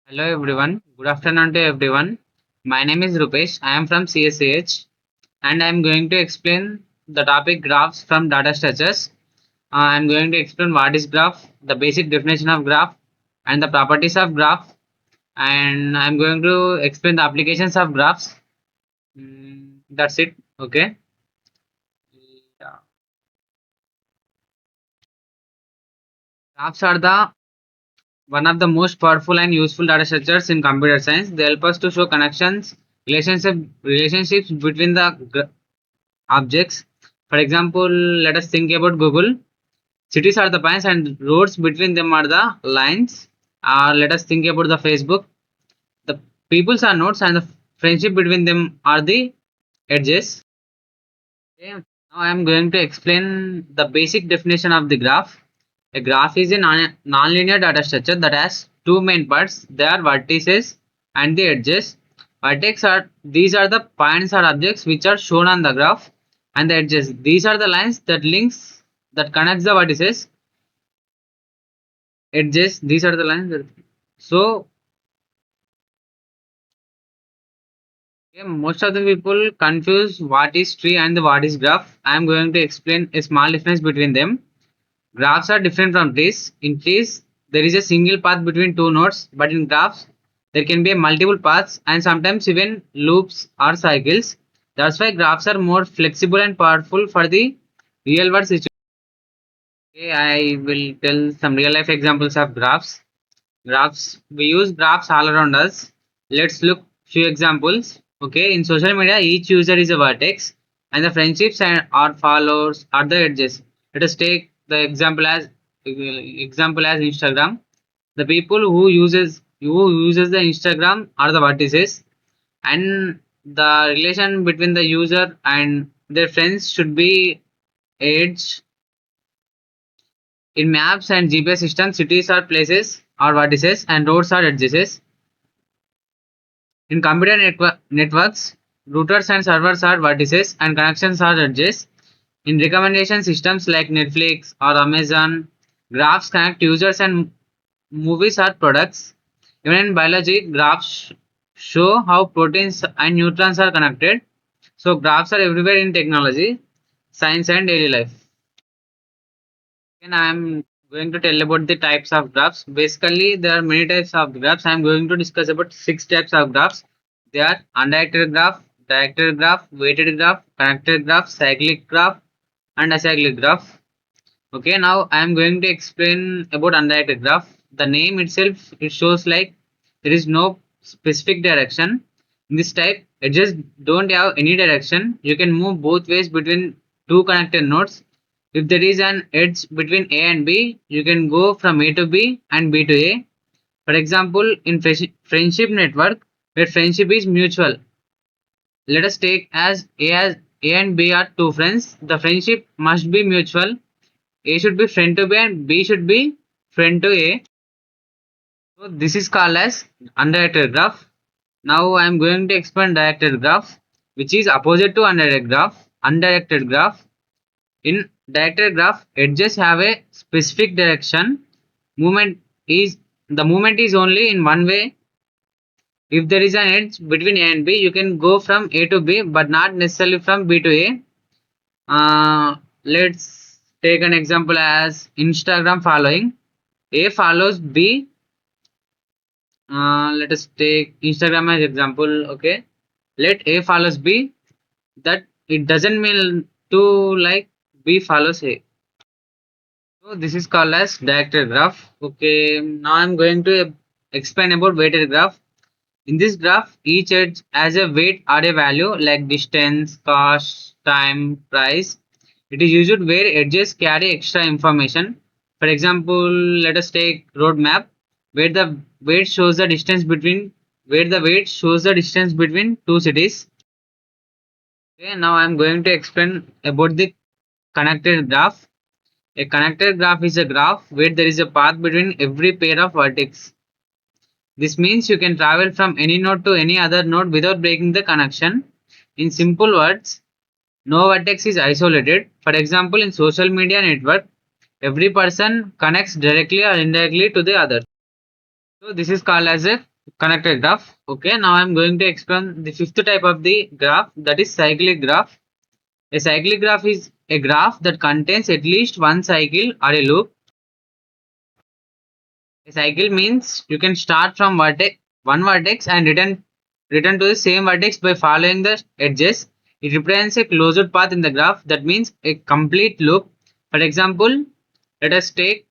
Hello everyone. Good afternoon to everyone. My name is Rupesh. I am from CSAH and I am going to explain the topic graphs from data structures. I am going to explain what is graph, the basic definition of graph and the properties of graph, and I am going to explain the applications of graphs. That's it. Okay. Yeah. Graphs are the one of the most powerful and useful data structures in computer science. They help us to show connections, relationships between the objects. For example, let us think about Google. Cities are the points and roads between them are the lines. Or let us think about the Facebook. The peoples are nodes and the friendship between them are the edges. Okay. Now I am going to explain the basic definition of the graph. A graph is a non-linear data structure that has two main parts. They are vertices and the edges. Vertex are these are the points or objects which are shown on the graph, and the edges these are the lines that connects the vertices. Edges these are the lines. So okay, most of the people confuse what is tree and what is graph. I am going to explain a small difference between them. Graphs are different from trees. In trees, there is a single path between two nodes, but in graphs, there can be multiple paths and sometimes even loops or cycles. That's why graphs are more flexible and powerful for the real world situation. Okay, I will tell some real life examples of graphs. Graphs, we use graphs all around us. Let's look few examples. Okay, in social media, each user is a vertex, and the friendships and our followers are the edges. Let us take the example as Instagram. The people who uses the Instagram are the vertices, and the relation between the user and their friends should be edge. In maps and GPS systems, cities are places or vertices and roads are edges. In computer networks, routers and servers are vertices and connections are edges. In recommendation systems like Netflix or Amazon, graphs connect users and movies are products. Even in biology, graphs show how proteins and neutrons are connected. So graphs are everywhere in technology, science and daily life. And I am going to tell about the types of graphs. Basically, there are many types of graphs. I am going to discuss about six types of graphs. They are undirected graph, directed graph, weighted graph, connected graph, cyclic graph, and acyclic graph. Okay, now I am going to explain about undirected graph. The name itself it shows like there is no specific direction. In this type, it just don't have any direction. You can move both ways between two connected nodes. If there is an edge between A and B, you can go from A to B and B to A. For example, in friendship network, where friendship is mutual, let us take as A and B are two friends. The friendship must be mutual. A should be friend to B and B should be friend to A. So this is called as undirected graph. Now I am going to explain directed graph, which is opposite to undirected graph. Undirected graph. In directed graph, edges have a specific direction. Movement is the movement is only in one way. If there is an edge between A and B, you can go from A to B, but not necessarily from B to A. Let's take an example as Instagram following. A follows B. Let us take Instagram as example. Okay, let A follows B. That it doesn't mean to like B follows A. So this is called as directed graph. Okay, now I'm going to explain about weighted graph. In this graph, each edge has a weight or a value like distance, cost, time, price. It is used where edges carry extra information. For example, let us take road map where the weight shows the distance between two cities. Okay, now I am going to explain about the connected graph. A connected graph is a graph where there is a path between every pair of vertices. This means you can travel from any node to any other node without breaking the connection. In simple words, no vertex is isolated. For example, in social media network, every person connects directly or indirectly to the other. So this is called as a connected graph. Okay, now I'm going to explain the fifth type of the graph, that is cyclic graph. A cyclic graph is a graph that contains at least one cycle or a loop. A cycle means you can start from one vertex and return to the same vertex by following the edges. It represents a closed path in the graph. That means a complete loop. For example, let us take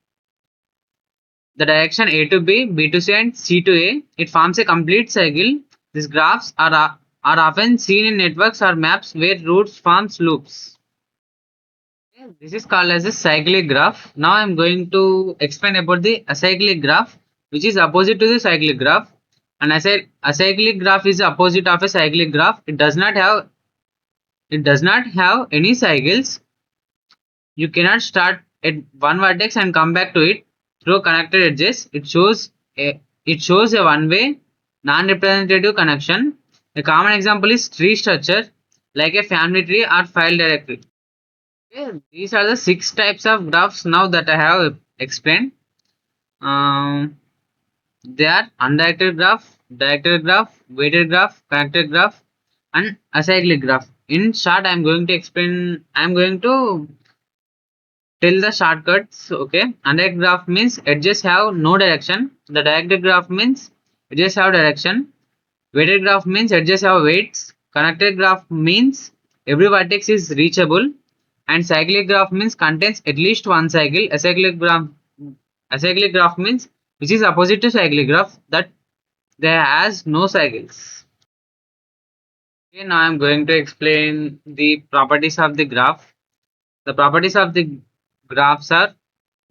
the direction A to B, B to C, and C to A. It forms a complete cycle. These graphs are often seen in networks or maps where routes forms loops. This is called as a cyclic graph. Now I am going to explain about the acyclic graph, which is opposite to the cyclic graph. An acyclic graph is the opposite of a cyclic graph. It does not have any cycles. You cannot start at one vertex and come back to it through connected edges. It shows a one-way, non-representative connection. A common example is tree structure, like a family tree or file directory. Okay, these are the 6 types of graphs now that I have explained. Um, they are undirected graph, directed graph, weighted graph, connected graph, and acyclic graph. In short, I'm going to tell the shortcuts. Okay, undirected graph means edges have no direction. The directed graph means edges have direction. Weighted graph means edges have weights. Connected graph means every vertex is reachable. And cyclic graph means contains at least one cycle. Acyclic graph means which is opposite to cyclic graph, that there has no cycles. Okay, now I am going to explain the properties of the graph. The properties of the graphs are,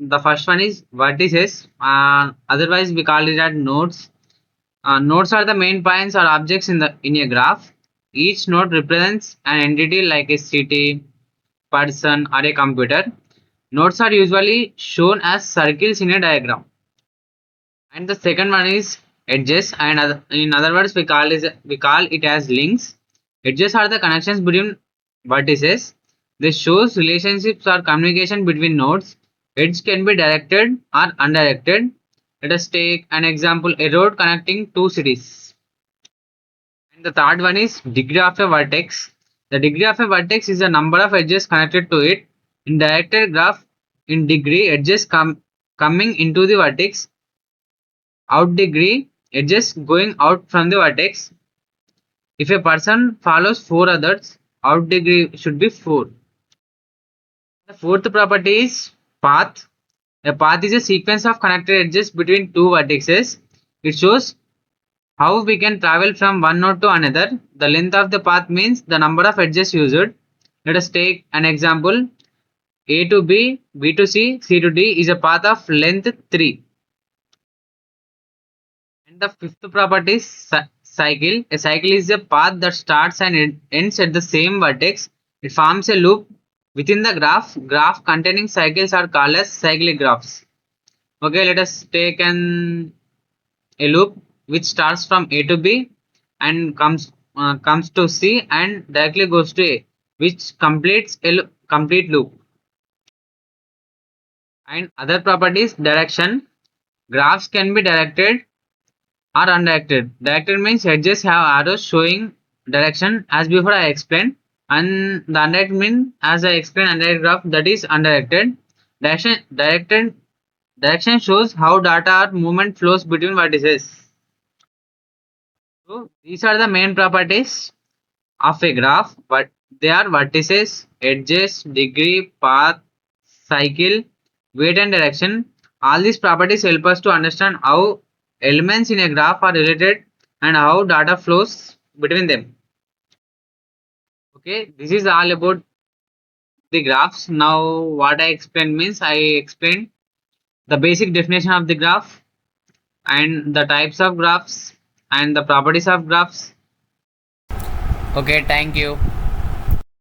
the first one is vertices, otherwise we call it as nodes. Nodes are the main points or objects in a graph. Each node represents an entity like a city, person, or a computer. Nodes are usually shown as circles in a diagram. And the second one is edges, and in other words we call it as links. Edges are the connections between vertices. This shows relationships or communication between nodes. Edge can be directed or undirected. Let us take an example: a road connecting two cities. And the third one is degree of a vertex. The degree of a vertex is the number of edges connected to it. In directed graph, in degree, edges coming into the vertex. Out degree, edges going out from the vertex. If a person follows 4 others, out degree should be 4. The fourth property is path. A path is a sequence of connected edges between two vertices. It shows how we can travel from one node to another. The length of the path means the number of edges used. Let us take an example. A to B, B to C, C to D is a path of length 3. And the fifth property is cycle. A cycle is a path that starts and ends at the same vertex. It forms a loop within the graph. Graph containing cycles are called as cyclic graphs. Okay, let us take a loop which starts from A to B and comes to C and directly goes to A, which completes a complete loop. And other properties: direction. Graphs can be directed or undirected. Directed means edges have arrows showing direction, as before I explained, and the undirected means, as I explained, undirected graph, that is undirected. Direction shows how data or movement flows between vertices. So these are the main properties of a graph, but they are vertices, edges, degree, path, cycle, weight, and direction. All these properties help us to understand how elements in a graph are related and how data flows between them. Okay, this is all about the graphs. Now what I explained means I explained the basic definition of the graph and the types of graphs and the properties of graphs. Okay, thank you.